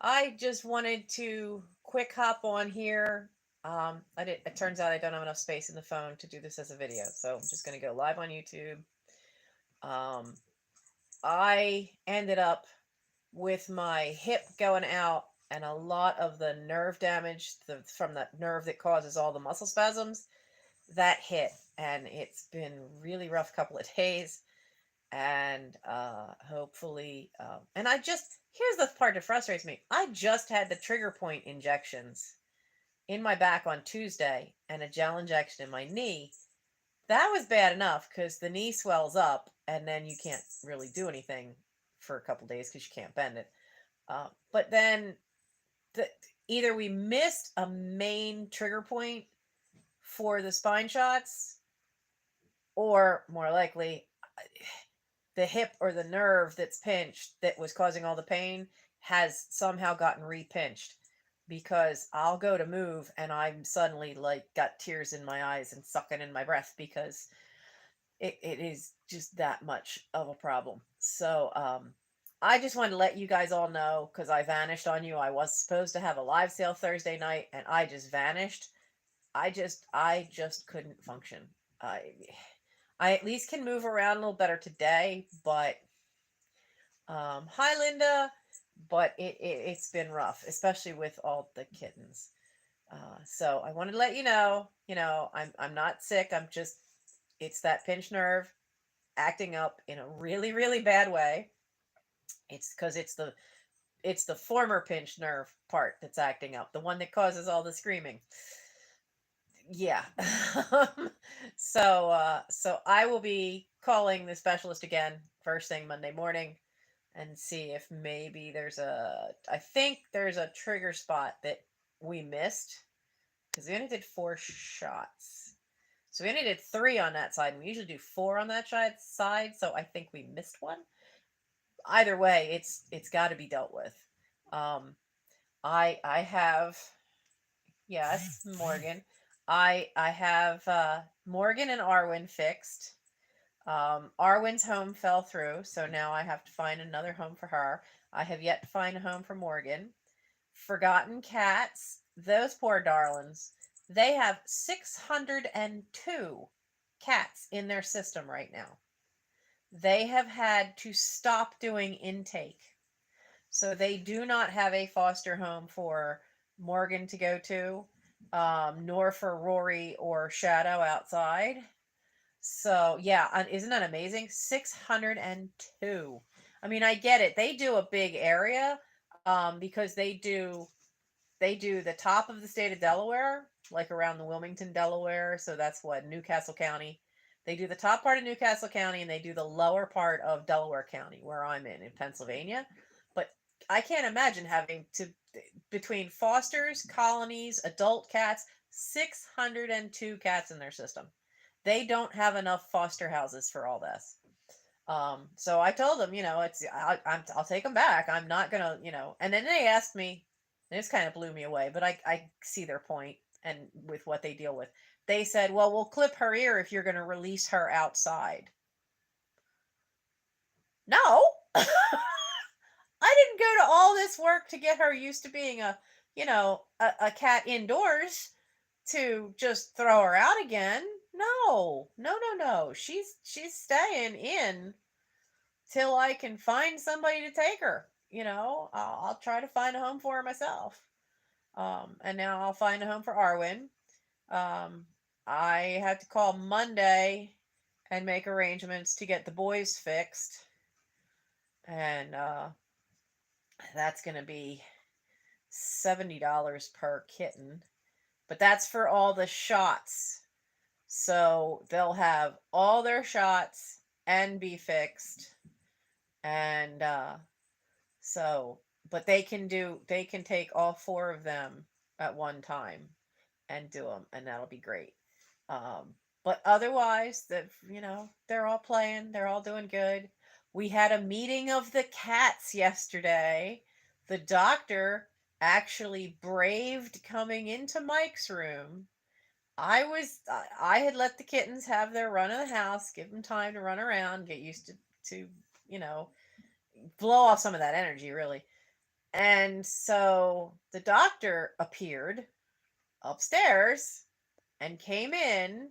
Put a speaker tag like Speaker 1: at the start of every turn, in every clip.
Speaker 1: I just wanted to quick hop on here. It turns out I don't have enough space in the phone to do this as a video, so I'm just going to go live on YouTube. Um, I ended up with my hip going out and a lot of the nerve damage from that nerve that causes all the muscle spasms that hit, and it's been really rough couple of days. And hopefully, and I just here's the part that frustrates me. I just had the trigger point injections in my back on Tuesday and a gel injection in my knee. That was bad enough because the knee swells up and then you can't really do anything for a couple days because you can't bend it. But then the, either we missed a main trigger point for the spine shots, or more likely, the hip or the nerve that's pinched that was causing all the pain has somehow gotten repinched, because I'll go to move and I'm suddenly like got tears in my eyes and sucking in my breath because it is just that much of a problem. So I just wanted to let you guys all know because I vanished on you. I was supposed to have a live sale Thursday night and I just vanished. I just couldn't function. I at least can move around a little better today, but hi Linda, but it's been rough, especially with all the kittens. So I wanted to let you know, I'm not sick. I'm just it's that pinched nerve acting up in a really really bad way. It's because it's the former pinched nerve part that's acting up, the one that causes all the screaming. Yeah. So I will be calling the specialist again first thing Monday morning and see if maybe I think there's a trigger spot that we missed because we only did 4 shots. So we only did 3 on that side, and we usually do 4 on that side. So I think we missed one. Either way, it's got to be dealt with. Um, I have, yes, Morgan. I have Morgan and Arwen fixed. Arwen's home fell through, so now I have to find another home for her. I have yet to find a home for Morgan. Forgotten cats, those poor darlings. They have 602 cats in their system right now. They have had to stop doing intake. So they do not have a foster home for Morgan to go to, nor for Rory or Shadow outside. So yeah, isn't that amazing? 602. I mean, I get it. They do a big area, because they do the top of the state of Delaware, like around the Wilmington, Delaware. So that's what Newcastle County. They do the top part of Newcastle County and they do the lower part of Delaware County, where I'm in Pennsylvania. But I can't imagine having to, between fosters, colonies, adult cats, 602 cats in their system. They don't have enough foster houses for all this. So I told them, I'll take them back. I'm not gonna, And then they asked me, and this kind of blew me away, but I see their point and with what they deal with. They said, "Well, we'll clip her ear if you're going to release her outside." No, I didn't go to all this work to get her used to being a cat indoors to just throw her out again. No, no, no, no. She's staying in till I can find somebody to take her. I'll try to find a home for her myself. And now I'll find a home for Arwen. Um, I had to call Monday and make arrangements to get the boys fixed, and that's going to be $70 per kitten. But that's for all the shots. So they'll have all their shots and be fixed. And so, but they can take all 4 of them at one time and do them, and that'll be great. But otherwise, they're all playing, they're all doing good. We had a meeting of the cats yesterday. The doctor actually braved coming into Mike's room. I had let the kittens have their run of the house, give them time to run around, get used to you know blow off some of that energy, really. And so the doctor appeared upstairs and came in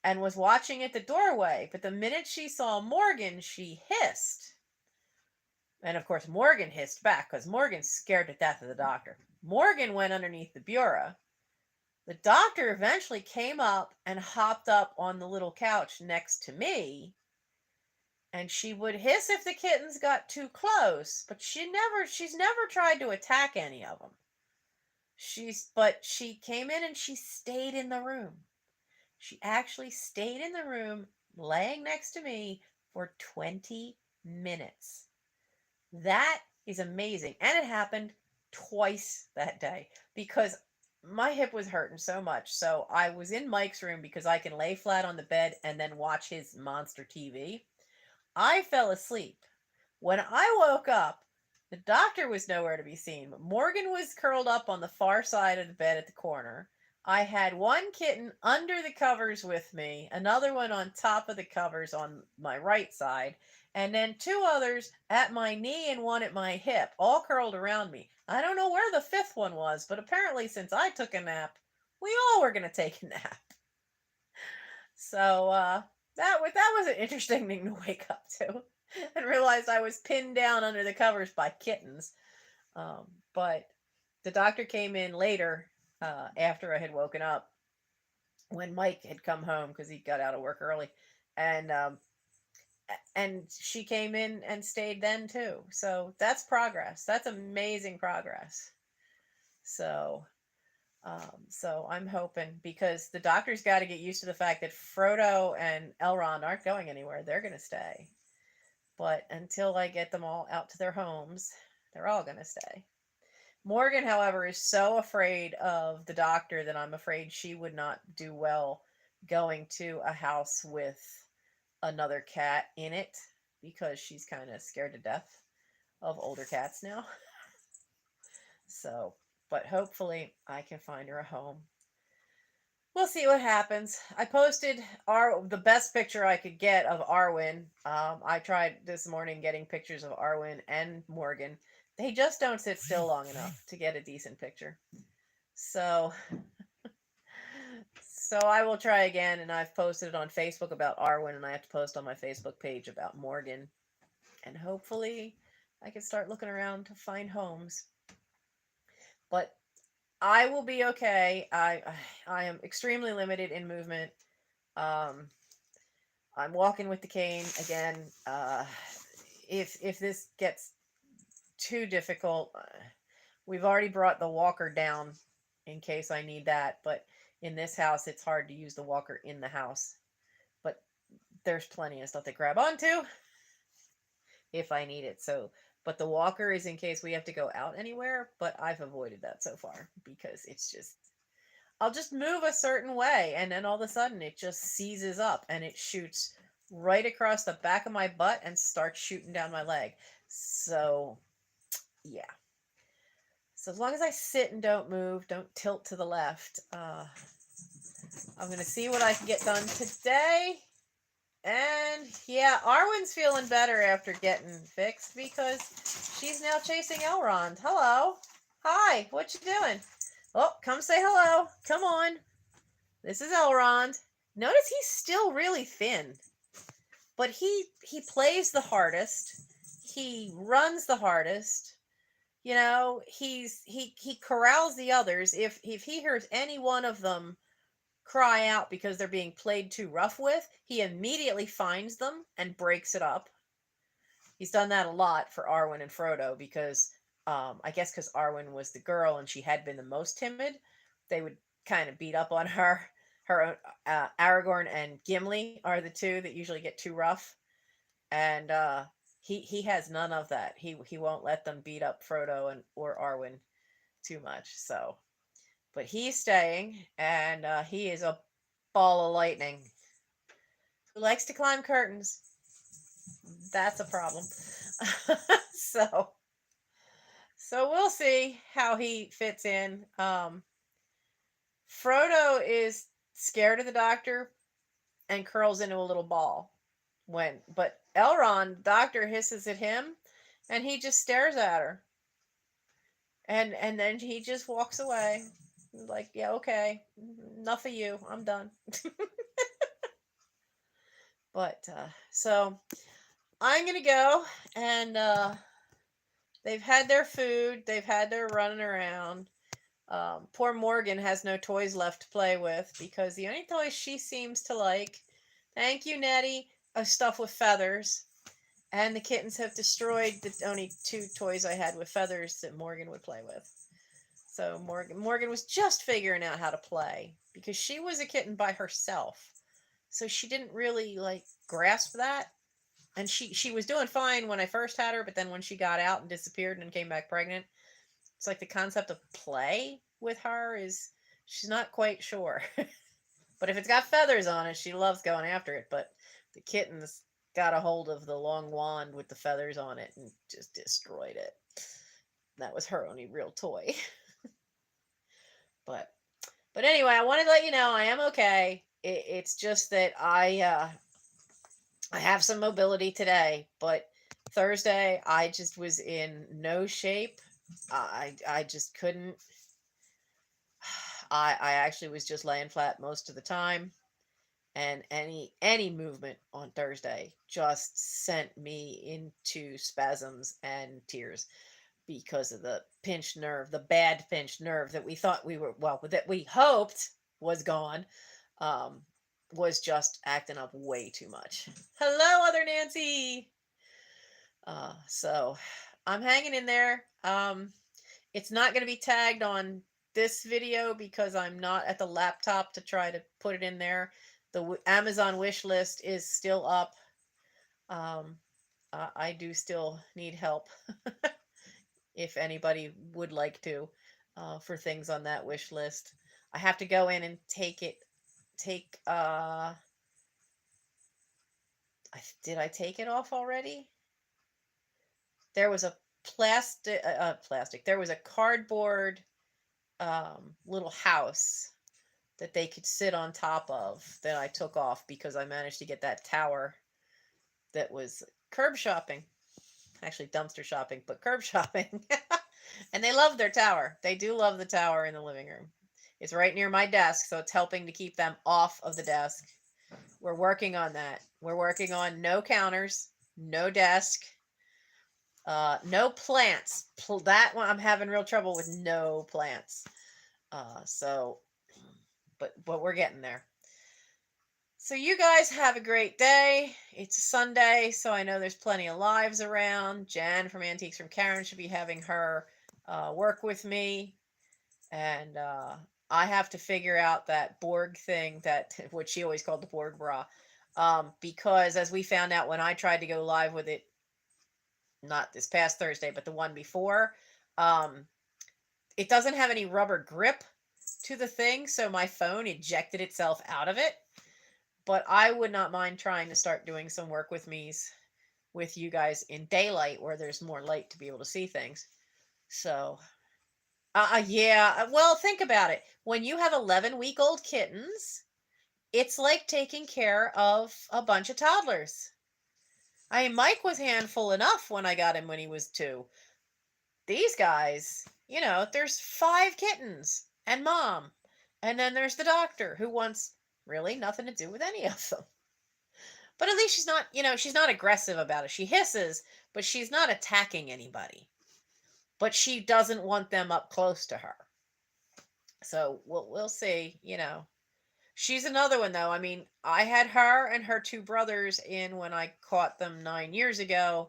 Speaker 1: and was watching at the doorway. But the minute she saw Morgan, she hissed. And of course, Morgan hissed back because Morgan's scared to death of the doctor. Morgan went underneath the bureau. The doctor eventually came up and hopped up on the little couch next to me. And she would hiss if the kittens got too close, but she's never tried to attack any of them. But she came in and she stayed in the room. She actually stayed in the room laying next to me for 20 minutes. That is amazing. And it happened twice that day because my hip was hurting so much. So I was in Mike's room because I can lay flat on the bed and then watch his monster TV. I fell asleep. When I woke up, the doctor was nowhere to be seen, but Morgan was curled up on the far side of the bed at the corner. I had one kitten under the covers with me, another one on top of the covers on my right side, and then two others at my knee and one at my hip, all curled around me. I don't know where the fifth one was, but apparently since I took a nap, we all were going to take a nap. So that was an interesting thing to wake up to and realize I was pinned down under the covers by kittens. But the doctor came in later after I had woken up when Mike had come home because he got out of work early, and she came in and stayed then too. So that's progress. That's amazing progress. So so I'm hoping because the doctor's got to get used to the fact that Frodo and Elrond aren't going anywhere. They're going to stay. But until I get them all out to their homes, they're all going to stay. Morgan, however, is so afraid of the doctor that I'm afraid she would not do well going to a house with another cat in it because she's kind of scared to death of older cats now. So, but hopefully I can find her a home. We'll see what happens. I posted the best picture I could get of Arwen. I tried this morning getting pictures of Arwen and Morgan. They just don't sit still long enough to get a decent picture. So I will try again, and I've posted it on Facebook about Arwen, and I have to post on my Facebook page about Morgan. And hopefully I can start looking around to find homes. But I will be okay. I am extremely limited in movement. I'm walking with the cane again. If this gets too difficult, we've already brought the walker down in case I need that. But in this house, it's hard to use the walker in the house. But there's plenty of stuff to grab onto if I need it. So, but the walker is in case we have to go out anywhere. But I've avoided that so far because it's just I'll just move a certain way, and then all of a sudden it just seizes up and it shoots right across the back of my butt and starts shooting down my leg. So, yeah. So as long as I sit and don't move, don't tilt to the left, I'm going to see what I can get done today. And yeah, Arwen's feeling better after getting fixed because she's now chasing Elrond. Hello. Hi, what you doing? Oh, come say hello. Come on. This is Elrond. Notice he's still really thin, but he plays the hardest. He runs the hardest. You know, he corrals the others. If he hears any one of them cry out because they're being played too rough with, he immediately finds them and breaks it up. He's done that a lot for Arwen and Frodo because I guess because Arwen was the girl and she had been the most timid, they would kind of beat up on her. Aragorn and Gimli are the two that usually get too rough, and he has none of that. He won't let them beat up Frodo or Arwen too much. So, but he's staying, and he is a ball of lightning who likes to climb curtains. That's a problem. so we'll see how he fits in. Frodo is scared of the doctor and curls into a little ball but Elrond, doctor hisses at him and he just stares at her. And then he just walks away. Like, yeah, okay. Enough of you. I'm done. But so I'm gonna go and they've had their food, they've had their running around. Poor Morgan has no toys left to play with because the only toys she seems to like, thank you, Nettie, are stuff with feathers. And the kittens have destroyed the only two toys I had with feathers that Morgan would play with. So Morgan was just figuring out how to play because she was a kitten by herself. So she didn't really like grasp that. And she was doing fine when I first had her, but then when she got out and disappeared and came back pregnant, it's like the concept of play with her is she's not quite sure. But if it's got feathers on it, she loves going after it. But the kittens got a hold of the long wand with the feathers on it and just destroyed it. That was her only real toy. but but anyway, I wanted to let you know I am okay. It's just that I have some mobility today, but Thursday I just was in no shape. I just couldn't. I actually was just laying flat most of the time, and any movement on Thursday just sent me into spasms and tears because of the pinched nerve, the bad pinched nerve that we thought we were well, that we hoped was gone, um, was just acting up way too much. Hello, other Nancy. So I'm hanging in there. It's not going to be tagged on this video because I'm not at the laptop to try to put it in there. The Amazon wish list is still up. Um, I do still need help if anybody would like to for things on that wish list. I have to go in and take did I take it off already? There was a plastic. There was a cardboard little house that they could sit on top of that I took off because I managed to get that tower that was curb shopping. Actually, dumpster shopping, but curb shopping. And they love their tower. They do love the tower in the living room. It's right near my desk, so it's helping to keep them off of the desk. We're working on that. We're working on no counters, no desk, no plants. That one I'm having real trouble with no plants. So, but we're getting there. So you guys have a great day. It's a Sunday, so I know there's plenty of lives around. Jan from Antiques from Karen should be having her work with me, and I have to figure out that Borg thing, that what she always called the Borg bra, because as we found out when I tried to go live with it, not this past Thursday, but the one before, um, it doesn't have any rubber grip to the thing, so my phone ejected itself out of it. But I would not mind trying to start doing some work with me's with you guys in daylight where there's more light to be able to see things. So, yeah. Well, think about it. When you have 11-week-old kittens, it's like taking care of a bunch of toddlers. I mean, Mike was handful enough when I got him when he was 2. These guys, there's 5 kittens and mom. And then there's the doctor who wants really nothing to do with any of them. But at least she's not aggressive about it. She hisses, but she's not attacking anybody. But she doesn't want them up close to her. So we'll see, She's another one though. I mean, I had her and her 2 brothers in when I caught them 9 years ago,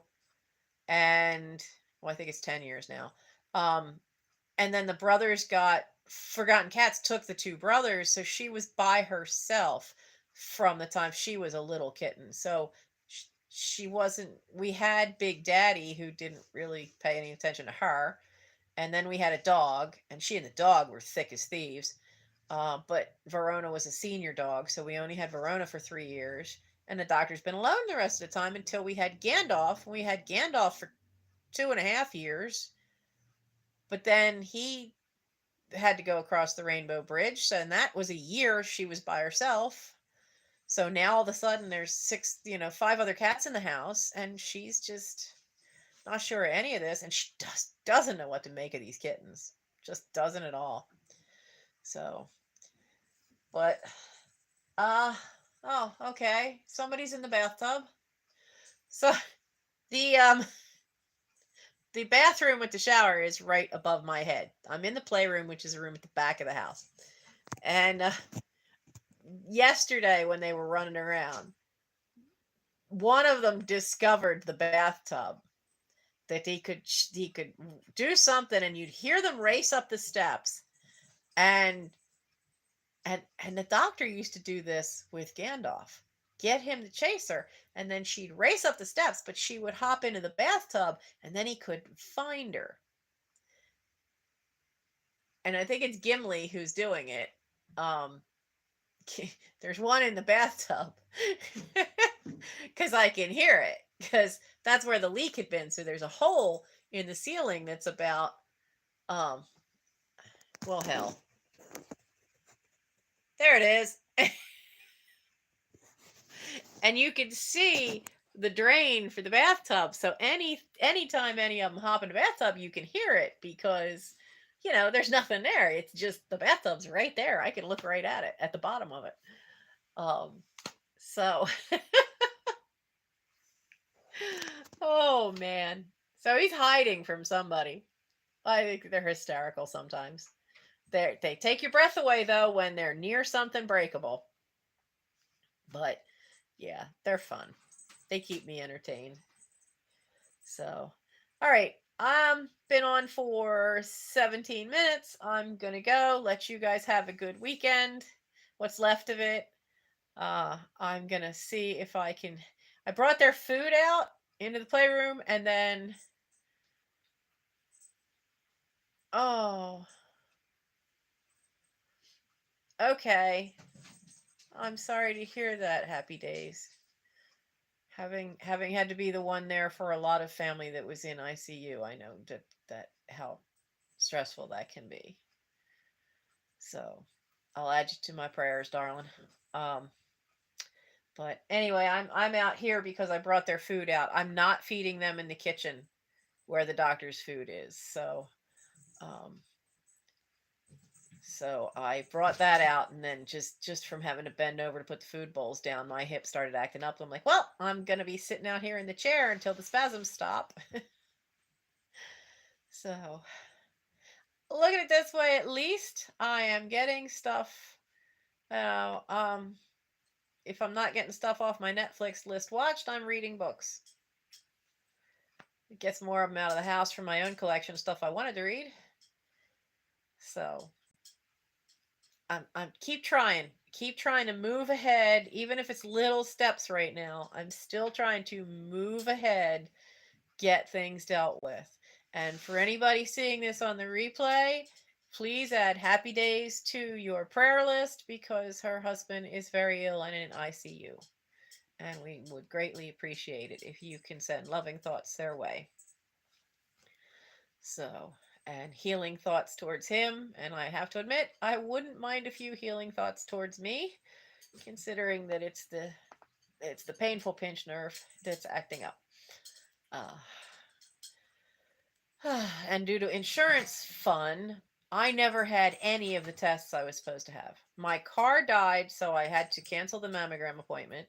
Speaker 1: and well, I think it's 10 years now. And then the brothers got Forgotten Cats took the 2 brothers, so she was by herself from the time she was a little kitten. So she wasn't. We had Big Daddy who didn't really pay any attention to her, and then we had a dog, and she and the dog were thick as thieves. But Verona was a senior dog, so we only had Verona for 3 years, and the doctor's been alone the rest of the time until we had Gandalf. We had Gandalf for 2.5 years, but then he had to go across the Rainbow Bridge, so and that was a year she was by herself. So now all of a sudden there's 5 other cats in the house, and she's just not sure of any of this, and she doesn't know what to make of these kittens. Just doesn't at all. So, but uh oh, okay. Somebody's in the bathtub. So the the bathroom with the shower is right above my head. I'm in the playroom, which is a room at the back of the house. And yesterday when they were running around, one of them discovered the bathtub, that he could do something, and you'd hear them race up the steps. And the doctor used to do this with Gandalf. Get him to chase her, and then she'd race up the steps, but she would hop into the bathtub, and then he could find her. And I think it's Gimli who's doing it. Um, there's one in the bathtub because I can hear it, because that's where the leak had been. So there's a hole in the ceiling that's about, well, hell, there it is. And you can see the drain for the bathtub. So anytime any of them hop in the bathtub, you can hear it, because there's nothing there. It's just the bathtub's right there. I can look right at it, at the bottom of it. So oh man. So he's hiding from somebody. I think they're hysterical sometimes. They take your breath away though when they're near something breakable. But yeah, they're fun. They keep me entertained. So, all right. Been on for 17 minutes. I'm gonna go. Let you guys have a good weekend. What's left of it. I'm gonna see if I can. I brought their food out into the playroom, and then oh, okay. I'm sorry to hear that. Happy days. Having had to be the one there for a lot of family that was in ICU, I know that how stressful that can be. So I'll add you to my prayers, darling. Um, but anyway, I'm out here because I brought their food out. I'm not feeding them in the kitchen where the doctor's food is. Um, so I brought that out, and then just from having to bend over to put the food bowls down, my hip started acting up. I'm like, well, I'm gonna be sitting out here in the chair until the spasms stop. So look at it this way: at least I am getting stuff. Uh, um, if I'm not getting stuff off my Netflix list watched, I'm reading books. It gets more of them out of the house from my own collection of stuff I wanted to read. So I'm keep trying to move ahead, even if it's little steps right now. I'm still trying to move ahead, get things dealt with. And for anybody seeing this on the replay, please add happy days to your prayer list, because her husband is very ill and in ICU. And we would greatly appreciate it if you can send loving thoughts their way. So, and healing thoughts towards him. And I have to admit, I wouldn't mind a few healing thoughts towards me, considering that it's the painful pinched nerve that's acting up. And due to insurance fun, I never had any of the tests I was supposed to have. My car died, so I had to cancel the mammogram appointment.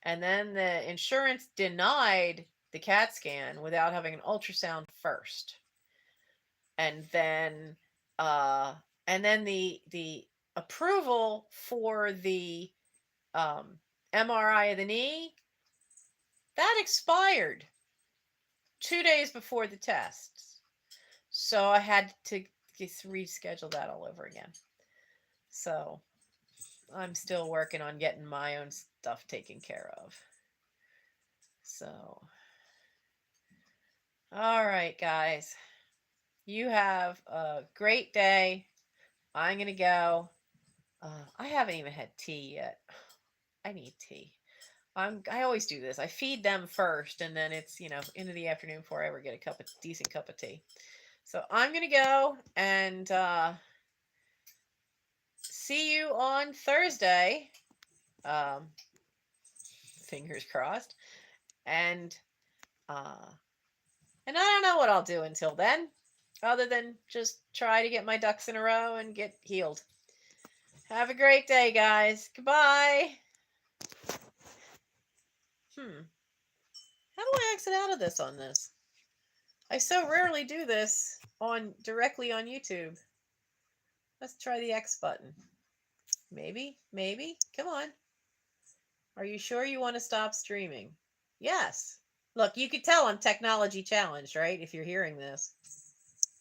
Speaker 1: And then the insurance denied the CAT scan without having an ultrasound first. And then the approval for the MRI of the knee, that expired 2 days before the tests. So I had to reschedule that all over again. So I'm still working on getting my own stuff taken care of. So, all right, guys. You have a great day. I'm going to go. I haven't even had tea yet. I need tea. I always do this. I feed them first, and then it's, into the afternoon before I ever get a decent cup of tea. So I'm going to go and see you on Thursday. Fingers crossed. And And I don't know what I'll do until then, other than just try to get my ducks in a row and get healed. Have a great day, guys. Goodbye. How do I exit out of this on this? I so rarely do this directly on YouTube. Let's try the X button. Maybe. Come on. Are you sure you want to stop streaming? Yes. Look, you could tell I'm technology challenged, right? If you're hearing this.